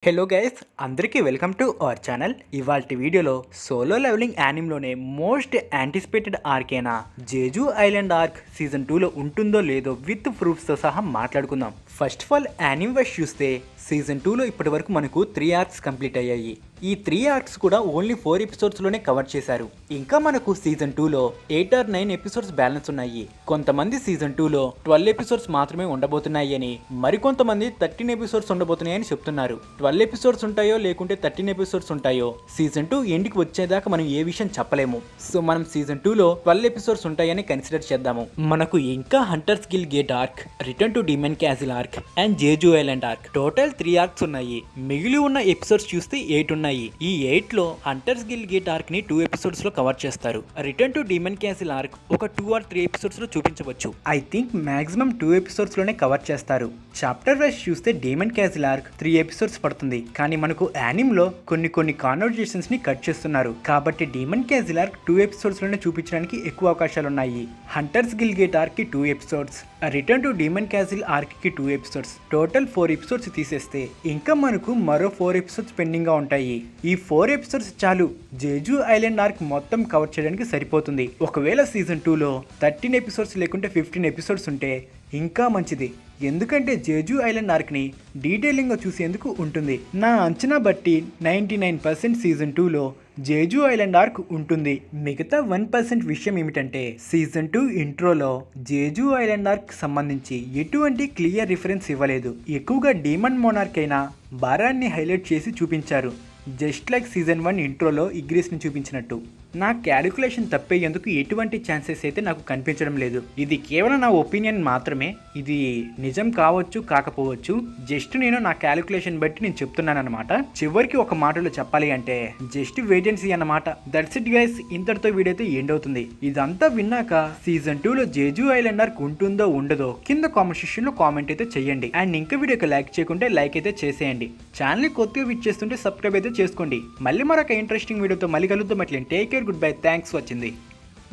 Hello guys, అందరికీ welcome to our channel. ఇవాల్టి వీడియోలో సోలో లెవెలింగ్ యానిమ్లోనే మోస్ట్ యాంటిసిపేటెడ్ ఆర్క్ అయిన జేజు ఐలాండ్ ఆర్క్ సీజన్ 2లో ఉంటుందో లేదో విత్ ప్రూఫ్స్తో సహా మాట్లాడుకుందాం. First of all anime wise చూస్తే సీజన్ 2లో ఇప్పటి వరకు మనకు 3 ఆర్క్స్ కంప్లీట్ అయ్యాయి. ఈ 3 ఆర్క్స్ కూడా ఓన్లీ 4 ఎపిసోడ్స్లోనే కవర్ చేశారు. ఇంకా మనకు సీజన్ 2లో 8 or 9 ఎపిసోడ్స్ బ్యాలెన్స్ ఉన్నాయి. కొంతమంది సీజన్ 2లో 12 ఎపిసోడ్స్ మాత్రమే ఉండబోతున్నాయి అని, మరికొంతమంది 13 ఎపిసోడ్స్ ఉండబోతున్నాయని చెప్తున్నారు. 12 ఎపిసోడ్స్ ఉంటాయో లేకుంటే 13 ఎపిసోడ్స్ ఉంటాయో సీజన్ 2 ఎండ్కి వచ్చేదాకా మనం ఏ విషయం చెప్పలేము. సో మనం సీజన్ 2లో 12 ఎపిసోడ్స్ ఉంటాయని కన్సిడర్ చేద్దాము. మనకు ఇంకా hunters Gill gate arc, return to demon castle arc and Jeju island arc, total 3 arcs ఉన్నాయి. మిగిలి ఉన్న ఎపిసోడ్స్ చూస్తే 8 ఉన్నాయి. ఈ 8లో హంటర్స్ గిల్ గేట్ ఆర్క్ ని 2 ఎపిసోడ్స్ లో కవర్ చేస్తారు. Return to demon castle arc ఒక 2 or 3 ఎపిసోడ్స్ లో చూపించవచ్చు. ఐ థింక్ మాక్సిమం 2 ఎపిసోడ్స్ లోనే కవర్ చేస్తారు. చాప్టర్ వైస్ చూస్తే డీమన్ క్యాసిల్ ఆర్క్ 3 ఎపిసోడ్స్ పడుతుంది. కానీ మనకు యానిమ్ లో కొన్ని కాన్వర్జేషన్స్ ని కట్ చేస్తున్నారు. కాబట్టి డీమన్ క్యాసిల్ ఆర్క్ 2 ఎపిసోడ్స్ లోనే చూపించడానికి ఎక్కువ అవకాశాలు ఉన్నాయి. హంటర్స్ గిల్ గేట్ ఆర్క్ కి 2 episodes, return to demon castle arc కి 2 ఎపిసోడ్స్, టోటల్ 4 ఎపిసోడ్స్ తీసేస్తే ఇంకా మనకు మరో 4 ఎపిసోడ్స్ పెండింగ్ గా ఉంటాయి. ఈ 4 ఎపిసోడ్స్ చాలు జేజు ఐలాండ్ ఆర్క్ మొత్తం కవర్ చేయడానికి సరిపోతుంది. ఒకవేళ సీజన్ 2లో 13 ఎపిసోడ్స్ లేకుంటే 15 ఎపిసోడ్స్ ఉంటే ఇంకా మంచిది. ఎందుకంటే జేజు ఐలాండ్ ఆర్క్ని డీటెయిలింగ్గా చూసేందుకు ఉంటుంది. నా అంచనా బట్టి 99% సీజన్ 2లో జేజు ఐలాండ్ ఆర్క్ ఉంటుంది. మిగతా 1% విషయం ఏమిటంటే సీజన్ 2 ఇంట్రోలో జేజు ఐలాండ్ ఆర్క్ సంబంధించి ఎటువంటి క్లియర్ రిఫరెన్స్ ఇవ్వలేదు. ఎక్కువగా డీమన్ మోనార్క్ అయిన బారాన్ని హైలైట్ చేసి చూపించారు, జస్ట్ లైక్ సీజన్ 1 ఇంట్రోలో ఇగ్రిస్ని చూపించినట్టు. నా క్యాలిక్యులేషన్ తప్పేందుకు ఎటువంటి ఛాన్సెస్ అయితే నాకు కనిపించడం లేదు. ఇది కేవలం నా ఒపీనియన్ మాత్రమే. ఇది నిజం కావచ్చు కాకపోవచ్చు. జస్ట్ నేను నా క్యాలిక్యులేషన్ బట్టి నేను చెప్తున్నాను అనమాట. చివరికి ఒక మాటలో చెప్పాలి అంటే జస్ట్ వెయిట్ అండ్ సీ అన్నమాట. That's it guys. ఇంతటితో వీడియో అయితే ఎండ్ అవుతుంది. ఇదంతా విన్నాక సీజన్ 2లో జేజు ఐలాండ్ ఆర్క్ ఉంటుందో ఉండదో కింద కామెంట్ సెక్షన్ లో కామెంట్ అయితే చేయండి. అండ్ ఇంకా వీడియోకి లైక్ చేయకుంటే లైక్ అయితే చేసేయండి. ఛానల్ కొత్తగా విచ్ చేస్తుంటే సబ్స్క్రైబ్ అయితే చేసుకోండి. మళ్ళీ మరొక ఇంట్రెస్టింగ్ వీడియోతో మళ్ళీ కలుద్దాం. అట్లే take care, good bye, thanks for watching the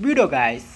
video guys.